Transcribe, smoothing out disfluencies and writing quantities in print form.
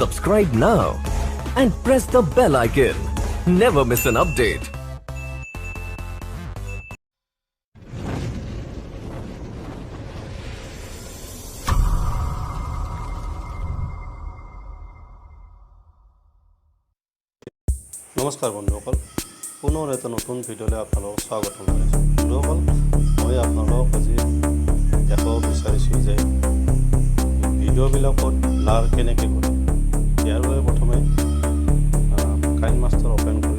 Subscribe now and press the bell icon. Never miss an update. নমস্কাৰ বন্ধুসকল, পুনৰ এটা নতুন ভিডিঅ'লৈ আপোনালোকক স্বাগতম জনাইছোঁ। বন্ধুসকল, মই আপোনালোকক আজি দেখাব বিচাৰিছোঁ যে ভিডিঅ'বিলাকত ব্লাৰ কেনেকৈ কৰে। ইয়াৰ বাবে প্ৰথমে কাইনমাষ্টাৰ অ'পেন কৰি